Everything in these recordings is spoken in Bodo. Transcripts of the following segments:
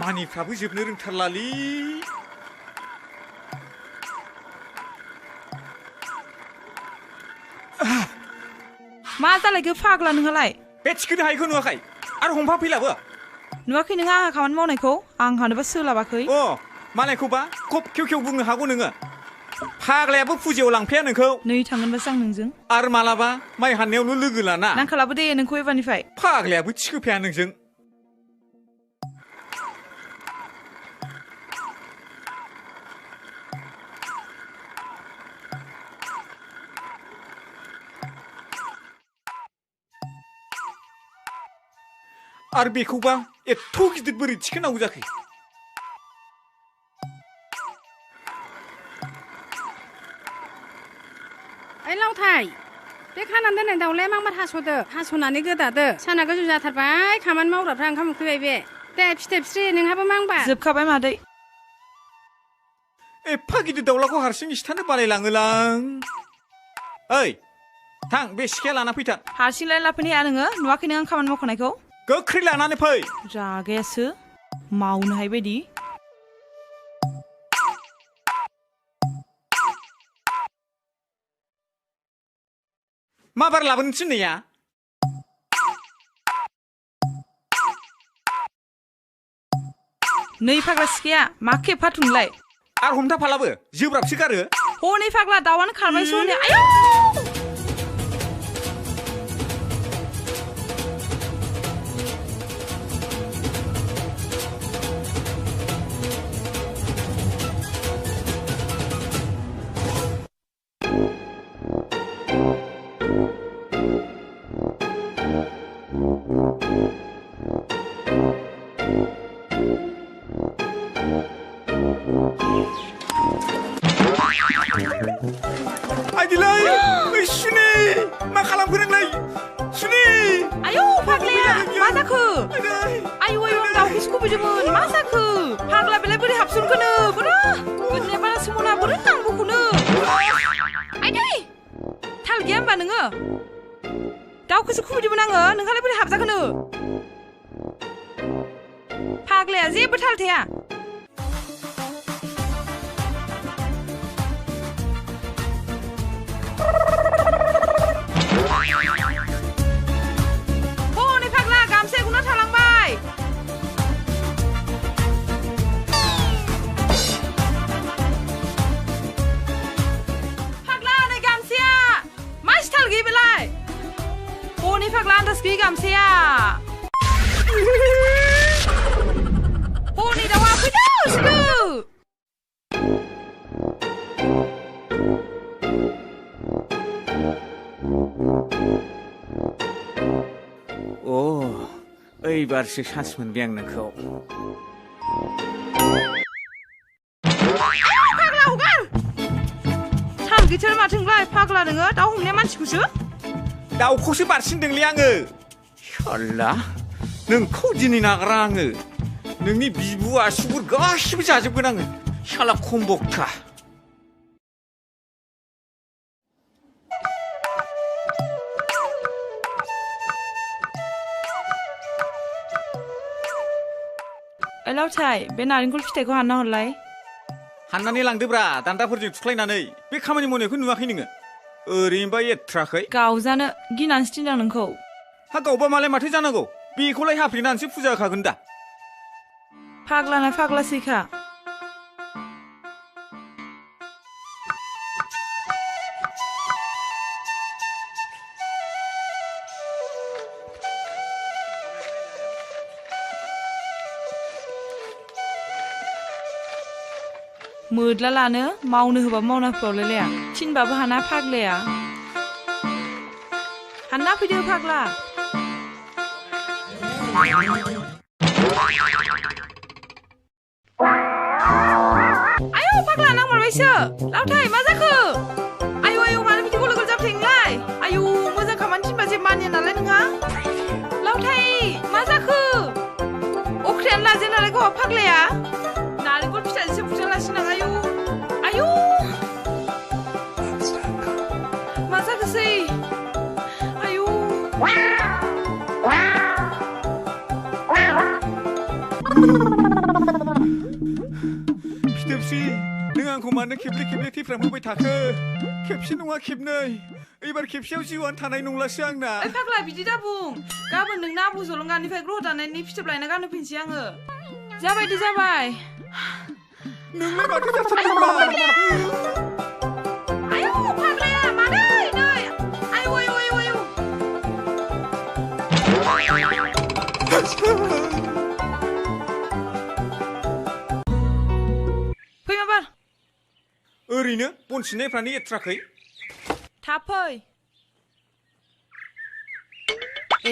मानिफ्राबो जोबनो रोंथारलालै मा जालायखो फाग्ला नोंहालाय बे थिखोनो हायैखौ नुवाखै आरो हमफा फैलाबो नुवाखै नोङो आंहा खामानि मावनायखौ आंहानोबा सोलाबाखै मालायखौबा खब खेव खेव बुंनो हागौ नोङो फाग्लायाबो फुजायाव लांफाया नोंखौ नै थांगोनबासो आं नोंजों आरो मालाबा माइ हाननायावनो लोगो लाना नांखालाबो दे नोंखौ एबारनिफ्राय फाग्लायाबो थिखोफाया नोंजों आरो बेखौबा एथ' गिदिर बोरै थिखोनांगौ जाखो ओइ लावथाय बे खानानै दोननाय दाउलाया मांबार हास'नानै गोदादो साना गोजौ जाथारबाय खामानि मावग्राफ्रा ओंखाम उखैबाय बे दे फिथाइ फिस्रि नोंहाबो मांबा जोबखाबाय मादै एफा गिदिर दाउलाखौ हारसिं सिथानो बालायलाङोलां ओइ थां बे सिखाया लाना फैथार हारसिंलाय लाफैनो हाया नोङो नुवाखै नों आं खामानि मावखानायखौ गोख्रै लानानै फै रागायासो मावनो हाय बायदि मा बार लाबोनो थिननाया नै फाग्ला सिखाया मा खेबफा थुनलाय आरो हमथाफालाबो जोब्राबसो गारो हनै फाग्ला दाउआनो खारबायसो हनै आयौ आइदिलाय सुनि मा खालामखो नोंलाय सुनि आयौ फाग्लाया मा जाखो आयौ आयौ आं दाउखौसो खुबैदोंमोन मा जाखो फाग्ला बेलाय बोरै हाबसनखोनो बोरो गोदोनिया बारा सोमोना बोरो नांगौखौनो आइदै थाल गैया होमबा नोङो दाउखौसो खुबैदोंमोन आङो नोंहालाय बोरै हाबजाखोनो फाग्लाया जेबो थाल थाया हनै फाग्ला गामसायाखौनो थालांबाय फाग्ला नै गामसाया मा स्टाइल गैया बेलाय हनै फाग्ला आन्दाज गैयै गामसाया हनै दाउआ फैदो सिदो ओइबारसो सान्स मोनबाय आं नोंखौ फाग्ला हगार थाल गैथार माथोंलाय फाग्ला नोङो दाउ हमनाया मानसिखौसो दाउखौसो बारसिनदोंलै आङो साल्ला नोंखौ दिनै नागारा आङो नोंनि बिबु आसुगुर गासिबो जाजोबगोन आङो साला खमबक्ता लावथाय बे नारेंखल फिथाइखौ हानना हरलाय हाननानै लांदोब्रा दान्दाफोरजों थुख्लायनानै बे खामानि मावनायखौ नुवाखै नोङो ओरैनोबा एथ्राखै गावजानो गिनानैसो थिनदां नोंखौ हा गावबा मालाय माथो जानांगौ बेखौलाय हाफ्लेनानैसो फुजा होखागोन दा फाग्लाना फाग्लासैखा मोदला लानो मावनो होबा मावना होफ्रावलायलाया थिनबाबो हाना फाग्लाया हानना फैदो फाग्ला आयौ फाग्ला नांमारबायसो लावथाय मा जाखो आयौ आयौ मानो बिदि गल गल जाबाय नोंलाय आयौ मोजां खामानि थिनबा जे मानिया नालाय नोंहा लावथाय मा जाखो अख्रियानो लाजे नालाय गावहा फाग्लाया नारेंखल फिथाइसो बुजालासिनो आयौ आयौ मा जाखोसै आयौ फिथोबसि नों आंखौ मानो खेबले खेबले थैफ्राम होबाय थाखो खेबसे नङा खेबनै एबार खेबसेयाव जिउआनो थानाय नंलासो आंना ओइ फाग्ला बिदि दा बुं गाबोन नोंना आबौ जलंगानिफ्राय ग्रह दानायनि फिथोब लायना गानहोफैनोसै आङो जाबाय दे जाबाय नोंलाय माथो जाथारदोंब्रा आयौ फाग्लाया मादै नै आयौ आयौ आयौ आयौ फै माबार ओरैनो बन सिननायफ्रानो एथ्राखै थाब फै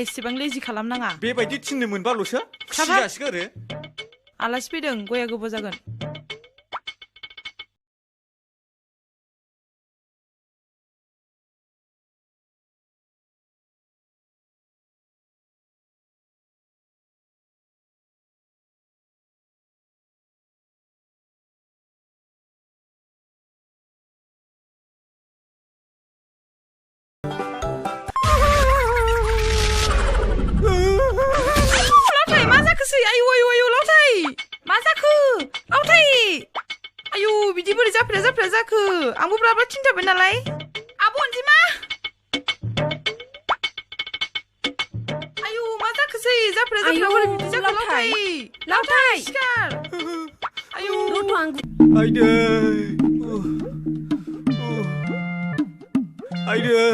एसेबां लेजि खालामनाङा बेबायदि थिननो मोनबाल'सो खुसि जासिगोन आरो आलासि फैदों गया गोबाव जागोन आयौ आयौ आयौ लावथाय मा जाखो लावथाय आयौ बिदि बोरै जाफ्रा जाखो आंबो ब्रा ब्रा थिनथाबाय नालाय आब' अनजिमा आयौ मा जाखोसै जाफ्रा बोरै बिदि जाखो लावथाय सिखार आयौ आइदै आइदै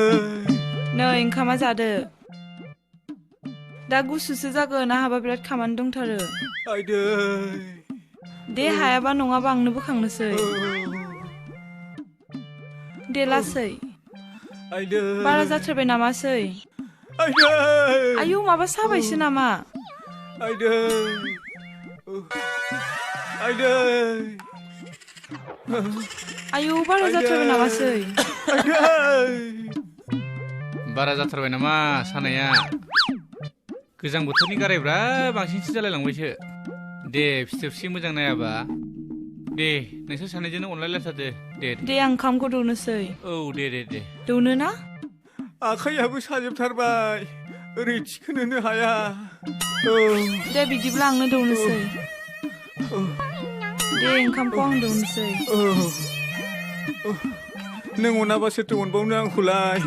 नै ओंखामा जादो दा गुसुसो जागोन आहाबा बिराद खामानि दंथारो आइदै दे हायाबा नङाबा आंनो बोखांनोसै दे लासै आइदै बारा जाथारबाय नामासै आइदै आयौ माबा साबायसो नामा आइदै आइदै आयौ बारा जाथारबाय नामासै बारा जाथारबाय नामा सानाया गोजां बोथोरनि गारायब्रा बांसिनसो जालायलांबायसो दे फिथोबसि मोजां नायाबा दे नोंसोर सानैजोंनो अनलायलायथारदो दे आं ओंखामखौ दौनोसै औ दे दौनो ना आखाइयाबो साजोबथारबाय ओरै थिखोनोनो हाया दे बिदिब्ला आंनो दौनोसै दे ओंखामखौ आं दौनोसै नों अनाबा सोरथो अनबावनो आंखौलाय